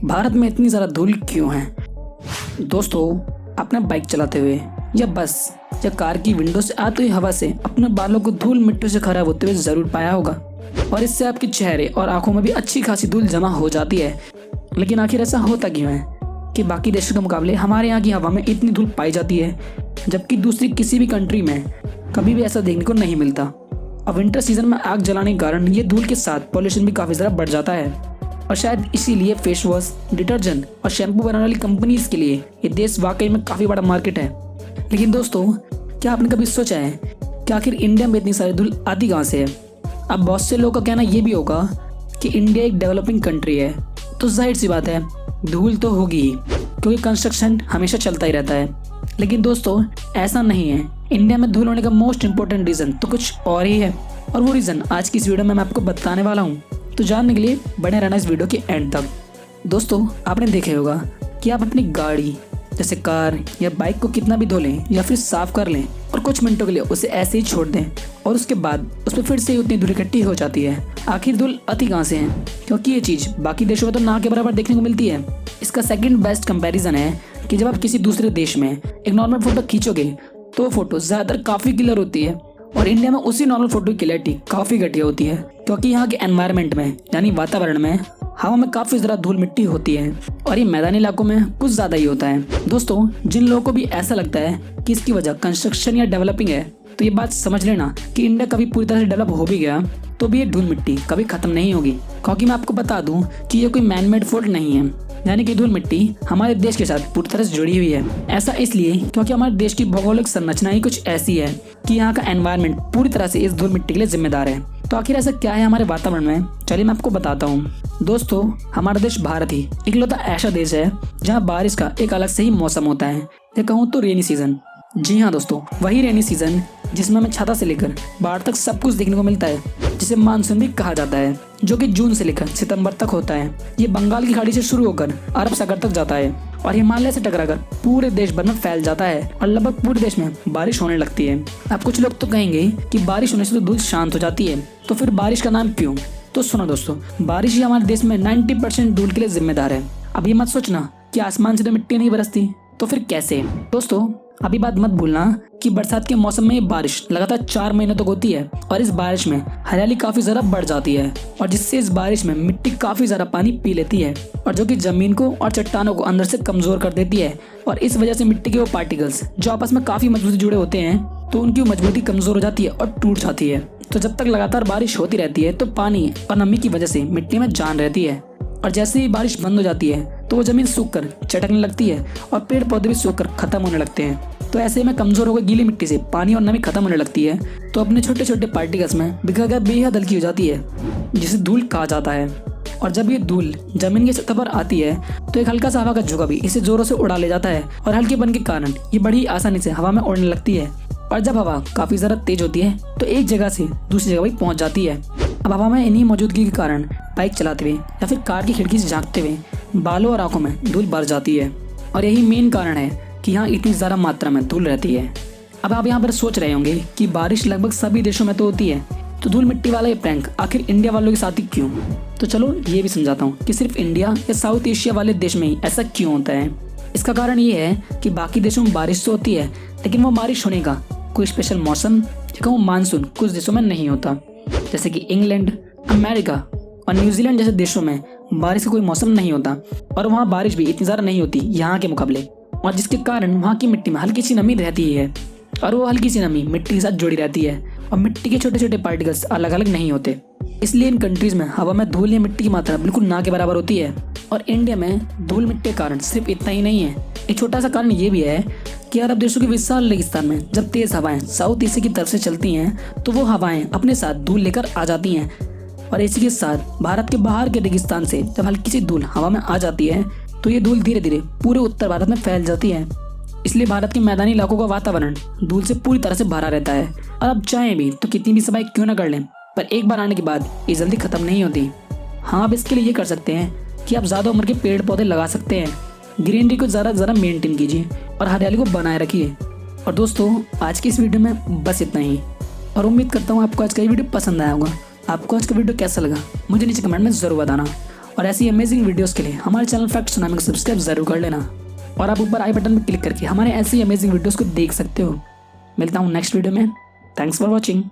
भारत में इतनी ज़्यादा धूल क्यों है? दोस्तों, आपने बाइक चलाते हुए या बस या कार की विंडो से आती हुई हवा से अपने बालों को धूल मिट्टी से खराब होते हुए ज़रूर पाया होगा और इससे आपके चेहरे और आंखों में भी अच्छी खासी धूल जमा हो जाती है। लेकिन आखिर ऐसा होता क्यों है कि बाकी देशों के मुकाबले हमारे यहाँ की हवा में इतनी धूल पाई जाती है, जबकि दूसरी किसी भी कंट्री में कभी भी ऐसा देखने को नहीं मिलता। और विंटर सीजन में आग जलाने के कारण ये धूल के साथ पॉल्यूशन भी काफ़ी ज़्यादा बढ़ जाता है और शायद इसीलिए फेस वॉश, डिटर्जेंट और शैम्पू बनाने वाली कंपनीज के लिए ये देश वाकई में काफ़ी बड़ा मार्केट है। लेकिन दोस्तों, क्या आपने कभी सोचा है कि आखिर इंडिया में इतनी सारी धूल आती कहाँ से है? अब बहुत से लोगों का कहना ये भी होगा कि इंडिया एक डेवलपिंग कंट्री है, तो जाहिर सी बात है धूल तो होगी ही, क्योंकि कंस्ट्रक्शन हमेशा चलता ही रहता है। लेकिन दोस्तों, ऐसा नहीं है। इंडिया में धूल होने का मोस्ट इम्पोर्टेंट रीज़न तो कुछ और ही है, और वो रीज़न आज की इस वीडियो में मैं आपको बताने वाला हूँ। तो जानने के लिए बने रहना इस वीडियो के एंड तक। दोस्तों, आपने देखा होगा कि आप अपनी गाड़ी जैसे कार या बाइक को कितना भी धो लें या फिर साफ कर लें और कुछ मिनटों के लिए उसे ऐसे ही छोड़ दें और उसके बाद उस पर फिर से उतनी धूल इकट्ठी हो जाती है। आखिर धूल आती कहाँ से है? क्योंकि ये चीज़ बाकी देशों में तो ना के बराबर देखने को मिलती है। इसका सेकंड बेस्ट कंपैरिजन है कि जब आप किसी दूसरे देश में एक नॉर्मल फोटो खींचोगे तो वो फोटो ज़्यादातर काफ़ी क्लियर होती है और इंडिया में उसी नॉर्मल फोटो की क्लैरिटी काफ़ी घटिया होती है, क्योंकि यहाँ के एनवायरनमेंट में यानी वातावरण में हवा में काफ़ी ज़्यादा धूल मिट्टी होती है और ये मैदानी इलाकों में कुछ ज़्यादा ही होता है। दोस्तों, जिन लोगों को भी ऐसा लगता है कि इसकी वजह कंस्ट्रक्शन या डेवलपिंग है, तो ये बात समझ लेना कि इंडिया कभी पूरी तरह से डेवलप हो भी गया तो भी ये धूल मिट्टी कभी खत्म नहीं होगी। क्योंकि मैं आपको बता दूं कि ये कोई मैनमेड फॉल्ट नहीं है, यानी कि धूल मिट्टी हमारे देश के साथ पूरी तरह से जुड़ी हुई है। ऐसा इसलिए क्योंकि हमारे देश की भौगोलिक संरचना ही कुछ ऐसी है कि यहाँ का एनवायरनमेंट पूरी तरह से इस धूल मिट्टी के लिए जिम्मेदार है। तो आखिर ऐसा क्या है हमारे वातावरण में? चलिए मैं आपको बताता हूँ। दोस्तों, हमारा देश भारत ही इकलौता ऐसा देश है जहाँ बारिश का एक अलग से ही मौसम होता है, या कहूँ तो रेनी सीजन। जी हाँ दोस्तों, वही रेनी सीजन जिसमें हमें छाता से लेकर बाढ़ तक सब कुछ देखने को मिलता है, जिसे मानसून भी कहा जाता है, जो कि जून से लेकर सितंबर तक होता है। ये बंगाल की खाड़ी से शुरू होकर अरब सागर तक जाता है और हिमालय से टकराकर पूरे देश भर में फैल जाता है और लगभग पूरे देश में बारिश होने लगती है। अब कुछ लोग तो कहेंगे कि बारिश होने से तो धूल शांत हो जाती है, तो फिर बारिश का नाम क्यों? तो सुनो दोस्तों, बारिश ही हमारे देश में 90% धूल के लिए जिम्मेदार है। अब ये मत सोचना कि आसमान से तो मिट्टी नहीं बरसती, तो फिर कैसे? दोस्तों, अभी बात मत भूलना कि बरसात के मौसम में ये बारिश लगातार 4 महीने तक होती है और इस बारिश में हरियाली काफी ज्यादा बढ़ जाती है और जिससे इस बारिश में मिट्टी काफी ज्यादा पानी पी लेती है और जो कि जमीन को और चट्टानों को अंदर से कमजोर कर देती है। और इस वजह से मिट्टी के वो पार्टिकल्स जो आपस में काफी मजबूती जुड़े होते हैं, तो उनकी मजबूती कमजोर हो जाती है और टूट जाती है। तो जब तक लगातार बारिश होती रहती है तो पानी और नमी की वजह से मिट्टी में जान रहती है और जैसे ही बारिश बंद हो जाती है तो वो जमीन सूखकर चटकने लगती है और पेड़ पौधे भी सूखकर खत्म होने लगते हैं। तो ऐसे में कमजोर होकर गीली मिट्टी से पानी और नमी खत्म होने लगती है, तो अपने छोटे छोटे पार्टिकल्स में बिखर बेहद हल्की हो जाती है, जिसे धूल कहा जाता है। और जब ये धूल जमीन की सतह पर आती है तो एक हल्का सा हवा का झोंका भी इसे जोरों से उड़ा ले जाता है और हल्केपन के कारण ये बड़ी आसानी से हवा में उड़ने लगती है। और जब हवा काफी ज्यादा तेज होती है तो एक जगह से दूसरी जगह भी पहुंच जाती है। अब हवा में इन्हीं मौजूदगी के कारण बाइक चलाते हुए या फिर कार की खिड़की से झांकते हुए बालों और आंखों में धूल भर जाती है और यही मेन कारण है कि यहाँ इतनी ज़्यादा मात्रा में धूल रहती है। अब आप यहाँ पर सोच रहे होंगे कि बारिश लगभग सभी देशों में तो होती है, तो धूल मिट्टी वाला ये प्रैंक आखिर इंडिया वालों के साथ ही क्यों? तो चलो ये भी समझाता हूँ कि सिर्फ इंडिया या साउथ एशिया वाले देश में ही ऐसा क्यों होता है। इसका कारण ये है कि बाकी देशों में बारिश तो होती है, लेकिन वो बारिश होने का कोई स्पेशल मौसम या कहूँ मानसून कुछ देशों में नहीं होता। जैसे कि इंग्लैंड, अमेरिका और न्यूजीलैंड जैसे देशों में बारिश का कोई मौसम नहीं होता और वहाँ बारिश भी इतनी ज़्यादा नहीं होती यहाँ के मुकाबले, और जिसके कारण वहाँ की मिट्टी में हल्की सी नमी रहती है और वो हल्की सी नमी मिट्टी के साथ जुड़ी रहती है और मिट्टी के छोटे छोटे पार्टिकल्स अलग अलग नहीं होते। इसलिए इन कंट्रीज में हवा में धूल या मिट्टी की मात्रा बिल्कुल ना के बराबर होती है। और इंडिया में धूल मिट्टी के कारण सिर्फ इतना ही नहीं है, एक छोटा सा कारण ये भी है कि अरब देशों के विशाल रेगिस्तान में जब तेज हवाएं साउथ एशिया की तरफ से चलती हैं तो वो हवाएं अपने साथ धूल लेकर आ जाती हैं और इसी के साथ भारत के बाहर के रेगिस्तान से जब हल्की सी धूल हवा में आ जाती है तो ये धूल धीरे धीरे पूरे उत्तर भारत में फैल जाती है। इसलिए भारत के मैदानी इलाकों का वातावरण धूल से पूरी तरह से भरा रहता है और अब चाहें भी तो कितनी भी सफाई क्यों न कर लें, पर एक बार आने के बाद ये जल्दी खत्म नहीं होती। हाँ, आप इसके लिए ये कर सकते हैं कि आप ज़्यादा उम्र के पेड़ पौधे लगा सकते हैं, ग्रीनरी को ज़रा मेंटेन कीजिए और हरियाली को बनाए रखिए। और दोस्तों, आज की इस वीडियो में बस इतना ही और उम्मीद करता हूँ आपको आज का ये वीडियो पसंद आया होगा। आपको आज का वीडियो कैसा लगा मुझे नीचे कमेंट में ज़रूर बताना। और ऐसी अमेजिंग वीडियोस के लिए हमारे चैनल फैक्ट सुनामी को सब्सक्राइब जरूर कर लेना और आप ऊपर आई बटन पर क्लिक करके हमारे ऐसी अमेजिंग वीडियोस को देख सकते हो। मिलता हूँ नेक्स्ट वीडियो में। Thanks for watching.